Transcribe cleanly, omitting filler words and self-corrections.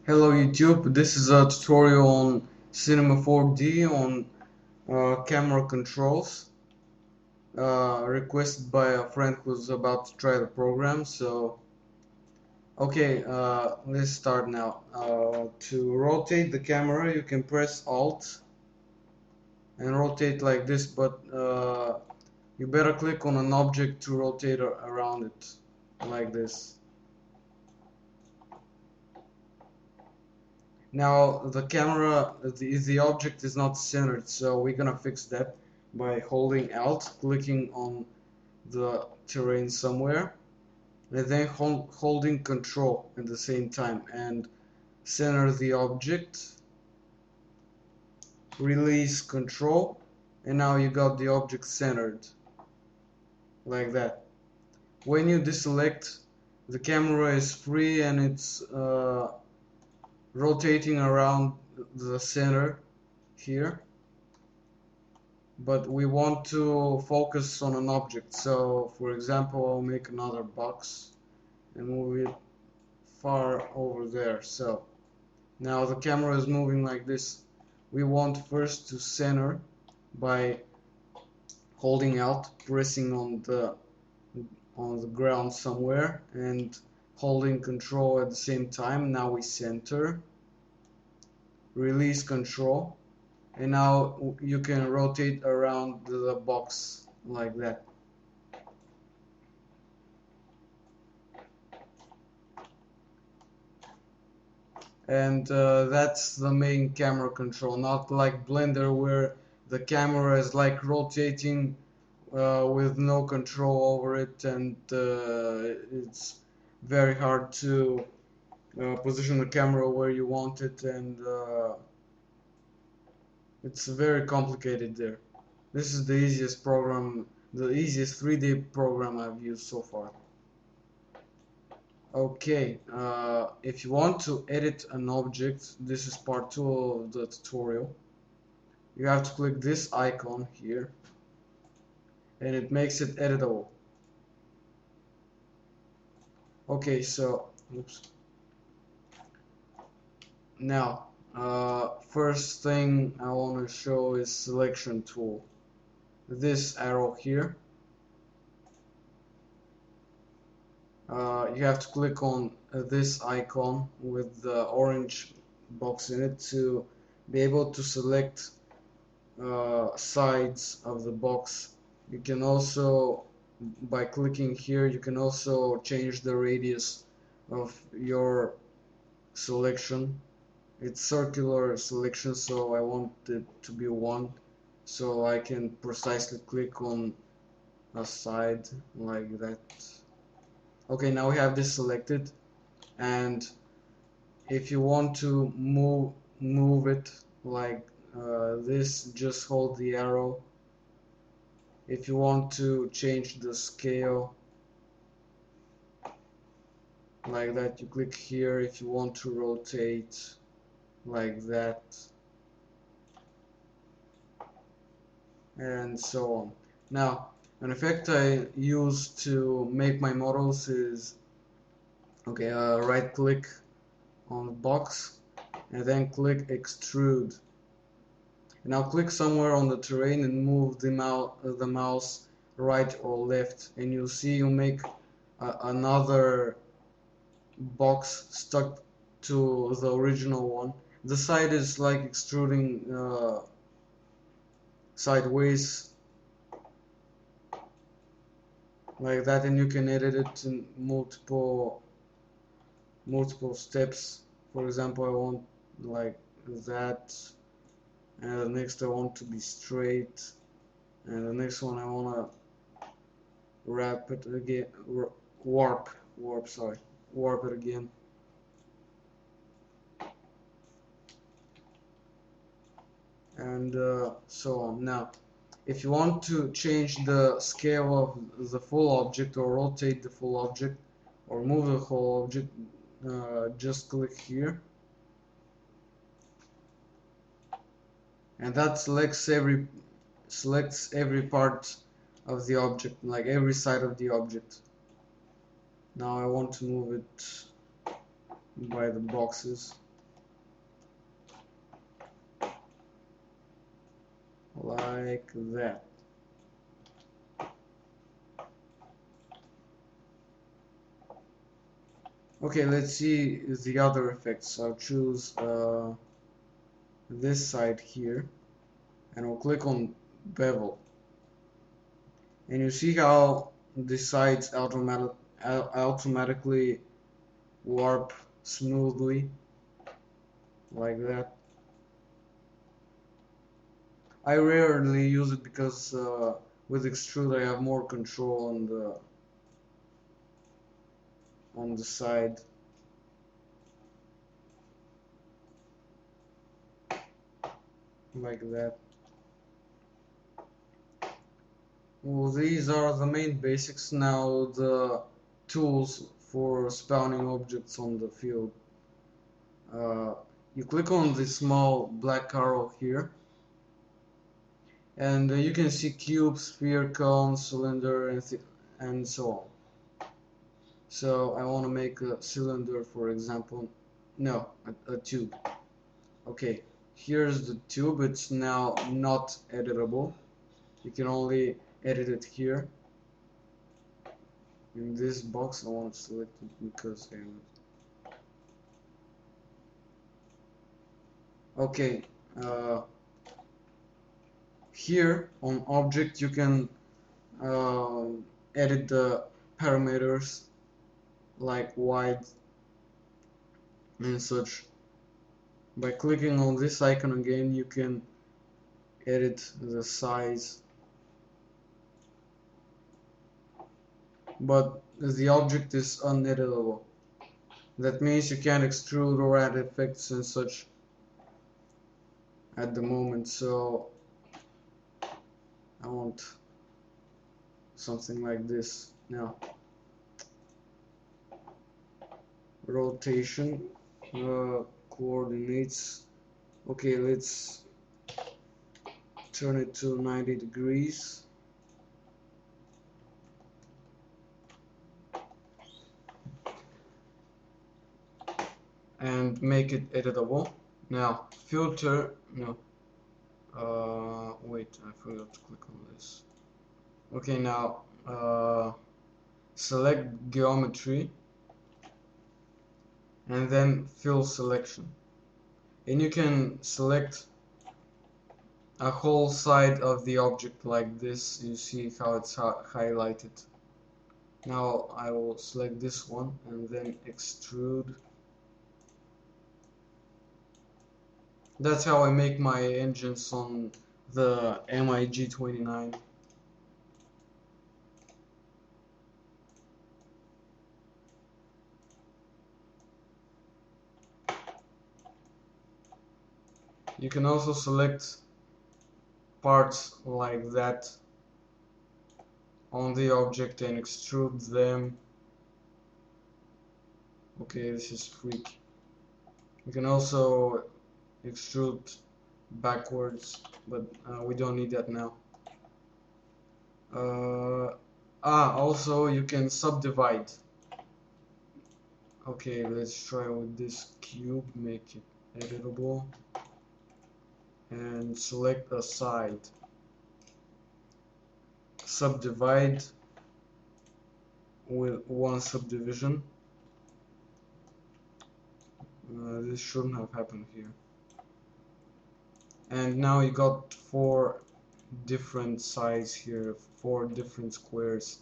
Hello YouTube, this is a tutorial on Cinema 4D on camera controls requested by a friend who's about to try the program. So okay, let's start now. To rotate the camera you can press Alt and rotate like this, but you better click on an object to rotate around it like this. Now the camera, the object is not centered, so we're gonna fix that by holding Alt, clicking on the terrain somewhere, and then holding Control at the same time and center the object, release Control, and now you got the object centered like that. When you deselect, the camera is free and it's rotating around the center here, but we want to focus on an object. So for example, I'll make another box and move it far over there. So now the camera is moving like this. We want first to center by holding Alt, pressing on the ground somewhere, and holding Control at the same time. Now we center, release Control, and now you can rotate around the box like that. And that's the main camera control, not like Blender where the camera is like rotating with no control over it, and it's very hard to position the camera where you want it, and it's very complicated there. This is the easiest program, the easiest 3D program I've used so far. Okay, if you want to edit an object, this is part 2 of the tutorial. You have to click this icon here, and it makes it editable. Okay, so oops. Now, first thing I want to show is selection tool. This arrow here. You have to click on this icon with the orange box in it to be able to select sides of the box. You can also, by clicking here, you can also change the radius of your selection. It's circular selection, so I want it to be 1, so I can precisely click on a side like that. Okay, now we have this selected, and if you want to move it like this, just hold the arrow. If you want to change the scale like that, you click here. If you want to rotate like that, and so on. Now, an effect I use to make my models is, okay, right click on the box and then click extrude. And now click somewhere on the terrain and move the mouse right or left, and you'll see you make another box stuck to the original one. The side is like extruding sideways like that, and you can edit it in multiple steps. For example, I want like that, and the next I want to be straight, and the next one I want to wrap it again, warp it again. And so on. Now, if you want to change the scale of the full object, or rotate the full object, or move the whole object, just click here, and that selects every part of the object, like every side of the object. Now I want to move it by the boxes. like that. Okay, let's see the other effects. I'll choose this side here, and I'll click on bevel, and you see how the sides automatically warp smoothly like that. I rarely use it because with extrude I have more control on the side. Like that. Well, these are the main basics. Now the tools for spawning objects on the field. You click on the small black arrow here, and you can see cube, sphere, cone, cylinder, and so on. So I want to make a cylinder, for example. No, a tube. Okay, here's the tube. It's now not editable. You can only edit it here. In this box, I want to select it because I have it. Okay, here on object you can edit the parameters like wide and such. By clicking on this icon again, you can edit the size, but the object is uneditable. That means you can't extrude or add effects and such at the moment, so I want something like this. Now, rotation, coordinates. Okay, let's turn it to 90 degrees. And make it editable. Now, filter, no. Wait, I forgot to click on this. Okay, now, select geometry and then fill selection. And you can select a whole side of the object like this. You see how it's highlighted. Now I will select this one and then extrude. That's how I make my engines on the MiG-29. You can also select parts like that on the object and extrude them. Okay, this is freak. You can also extrude backwards, but we don't need that now. Also you can subdivide. Okay, let's try with this cube, make it editable, and select a side. Subdivide with one subdivision. This shouldn't have happened here. And now you got 4 different sides here, 4 different squares.